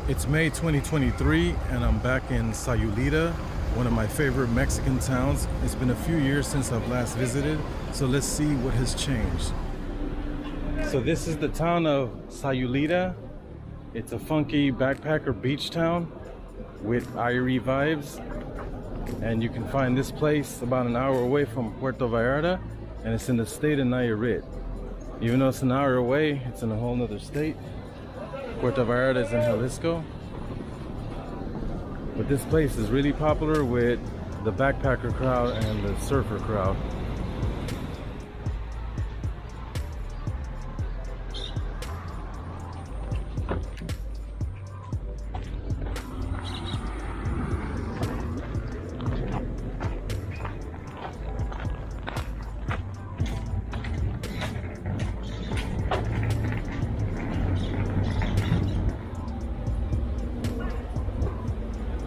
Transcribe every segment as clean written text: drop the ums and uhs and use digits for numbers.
It's May 2023 and I'm back in Sayulita, one of my favorite Mexican towns. It's been a few years since I've last visited, so let's see what has changed. So this is the town of Sayulita. It's a funky backpacker beach town with Irie vibes. And you can find this place about an hour away from Puerto Vallarta, and it's in the state of Nayarit. Even though it's an hour away, it's in a whole nother state. Puerto Vallarta is in Jalisco. But this place is really popular with the backpacker crowd and the surfer crowd.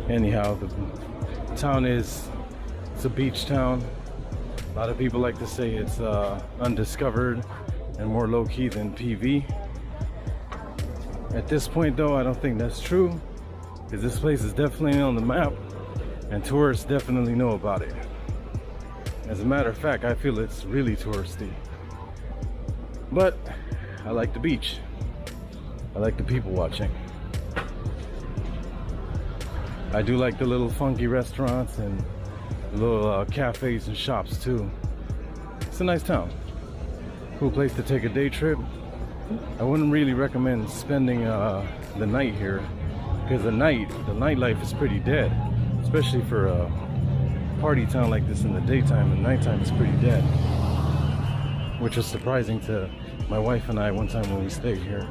Anyhow, the town it's a beach town. A lot of people like to say it's undiscovered and more low-key than PV. At this point though, I don't think that's true, because this place is definitely on the map and tourists definitely know about it. As a matter of fact, I feel it's really touristy. But I like the beach. I like the people watching. I do like the little funky restaurants and little cafes and shops too. It's a nice town. Cool place to take a day trip. I wouldn't really recommend spending the night here, because the nightlife is pretty dead, especially for a party town like this in the daytime. And nighttime is pretty dead, which was surprising to my wife and I one time when we stayed here.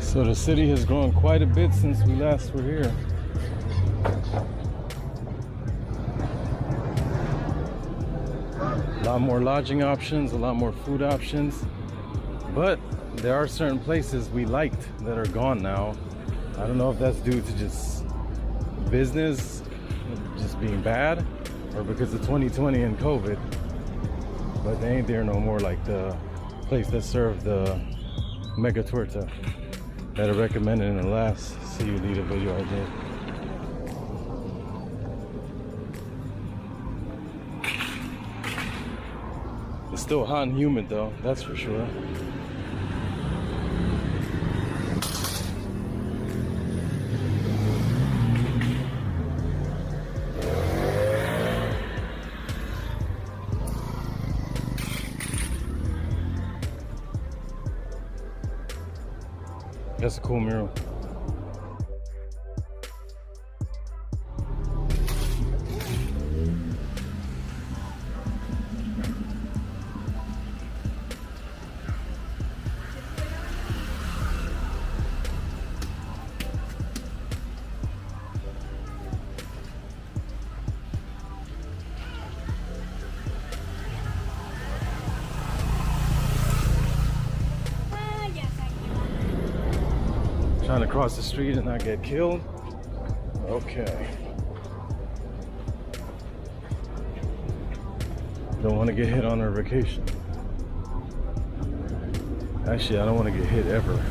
So the city has grown quite a bit since we last were here. A lot more lodging options, a lot more food options, but there are certain places we liked that are gone now. I don't know if that's due to just business just being bad, or because of 2020 and COVID, but they ain't there no more, like the place that served the mega torta that I recommended in the last Sayulita video I did. It's still hot and humid though, that's for sure. That's a cool mural. Trying to cross the street and not get killed. Okay. Don't want to get hit on our vacation. Actually, I don't want to get hit ever.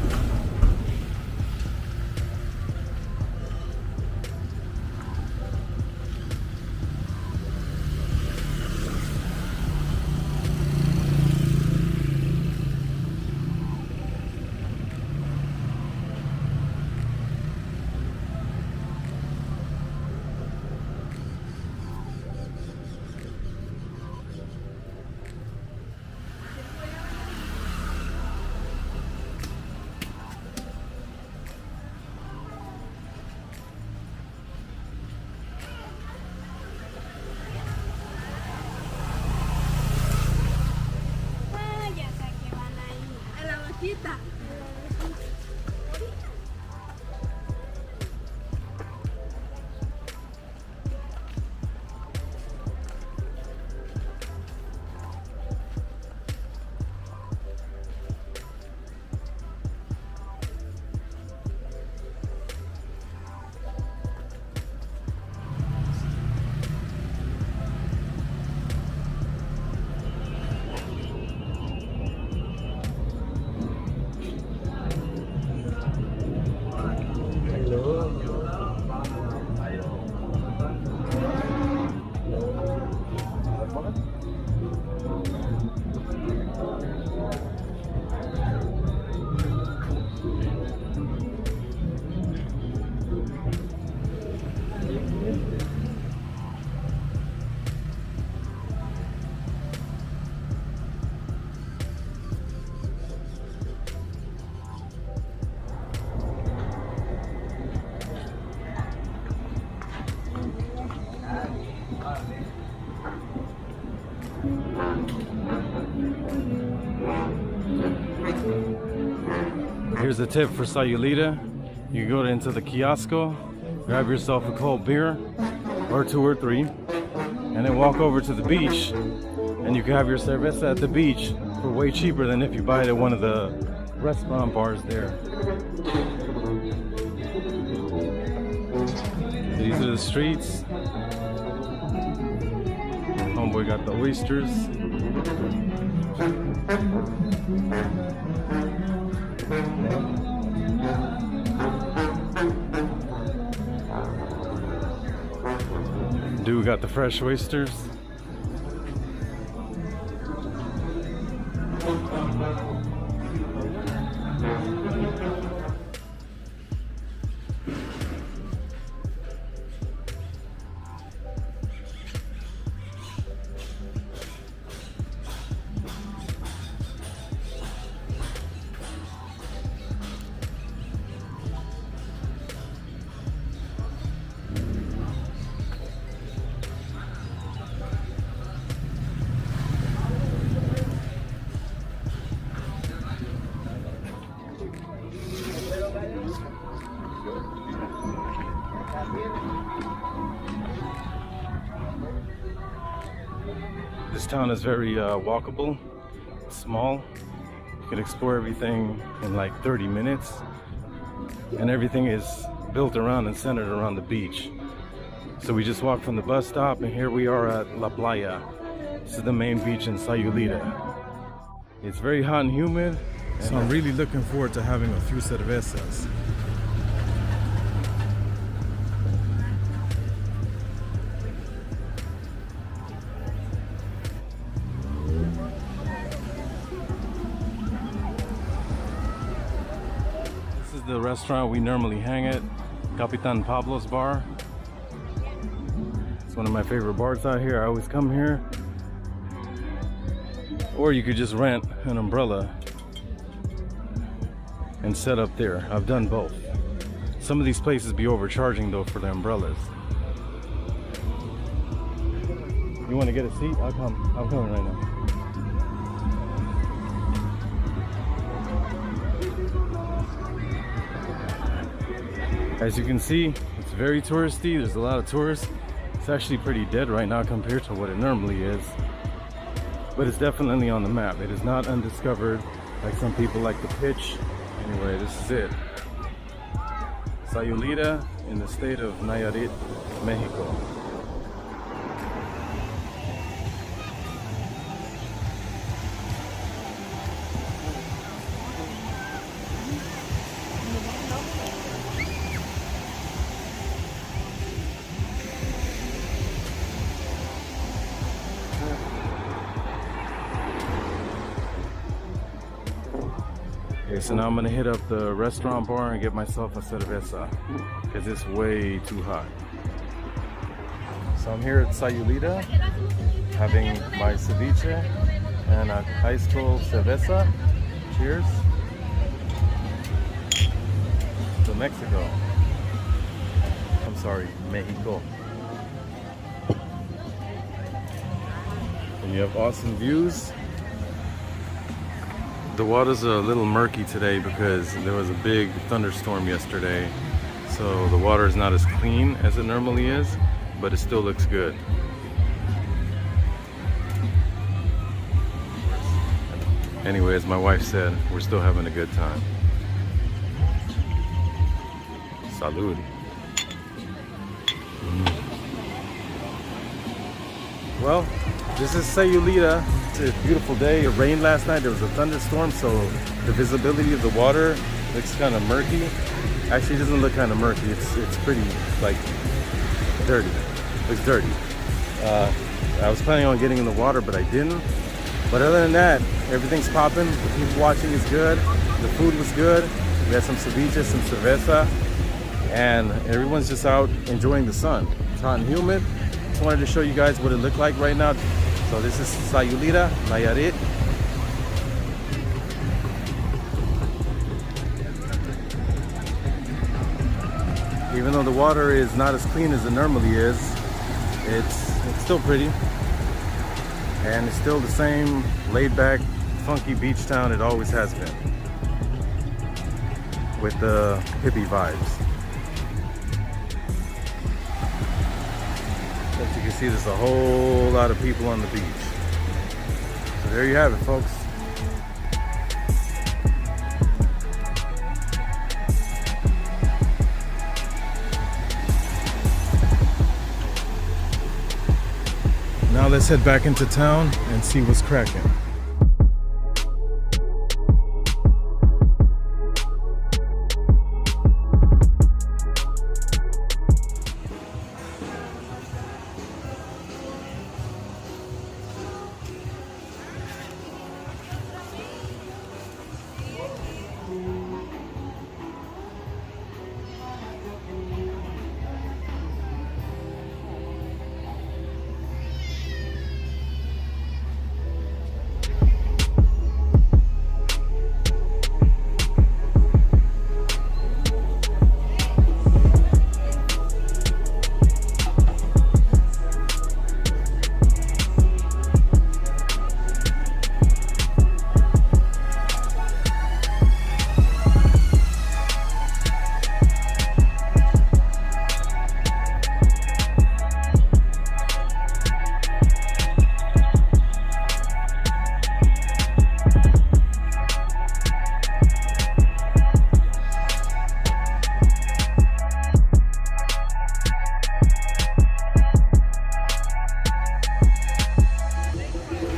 Here's a tip for Sayulita. You go into the kiosco, grab yourself a cold beer, or 2 or 3, and then walk over to the beach, and you can have your cerveza at the beach for way cheaper than if you buy it at one of the restaurant bars there. These are the streets. Homeboy got the oysters. Dude got the fresh oysters. This town is very walkable, small. You can explore everything in like 30 minutes. And everything is built around and centered around the beach. So we just walked from the bus stop and here we are at La Playa. This is the main beach in Sayulita. It's very hot and humid. So I'm really looking forward to having a few cervezas. The restaurant we normally hang at, Capitan Pablo's bar. It's one of my favorite bars out here. I always come here. Or you could just rent an umbrella. and set up there. I've done both. Some of these places be overcharging though for the umbrellas. You want to get a seat? I'll come. I'm coming right now. As you can see, it's very touristy. There's a lot of tourists. It's actually pretty dead right now compared to what it normally is. But it's definitely on the map. It is not undiscovered like some people like to pitch. Anyway, this is it. Sayulita in the state of Nayarit, Mexico. Okay, so now I'm gonna hit up the restaurant bar and get myself a cerveza because it's way too hot. So I'm here at Sayulita having my ceviche and a ice cold cerveza. Cheers to Mexico. I'm sorry, Mexico. And you have awesome views. The water's a little murky today because there was a big thunderstorm yesterday, so the water is not as clean as it normally is, but it still looks good. Anyway, as my wife said, we're still having a good time. Salud. Well, this is Sayulita. It's a beautiful day. It rained last night. There was a thunderstorm, so the visibility of the water looks kind of murky. Actually, it doesn't look kind of murky. It's pretty like dirty. It's dirty. I was planning on getting in the water, but I didn't. But other than that, everything's popping. The people watching is good. The food was good. We had some ceviche, some cerveza, and everyone's just out enjoying the sun. It's hot and humid. Just wanted to show you guys what it looked like right now. So this is Sayulita, Nayarit. Even though the water is not as clean as it normally is, it's still pretty. And it's still the same laid-back, funky beach town it always has been. With the hippie vibes. As you can see, there's a whole lot of people on the beach. So there you have it, folks. Now let's head back into town and see what's cracking.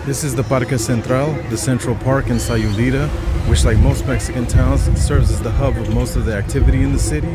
This is the Parque Central, the Central Park in Sayulita, which, like most Mexican towns, serves as the hub of most of the activity in the city.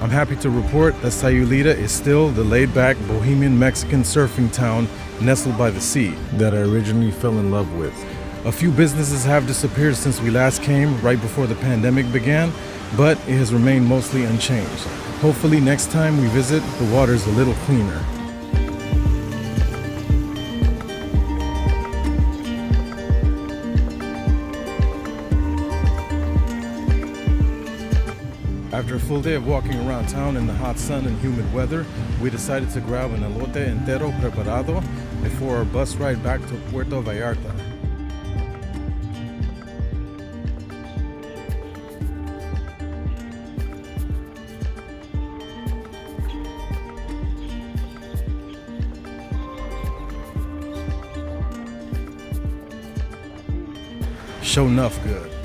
I'm happy to report that Sayulita is still the laid-back bohemian Mexican surfing town nestled by the sea that I originally fell in love with. A few businesses have disappeared since we last came right before the pandemic began, but it has remained mostly unchanged. Hopefully next time we visit, the water's a little cleaner. After a full day of walking around town in the hot sun and humid weather, we decided to grab an Elote Preparado before our bus ride back to Puerto Vallarta. Sure enough good.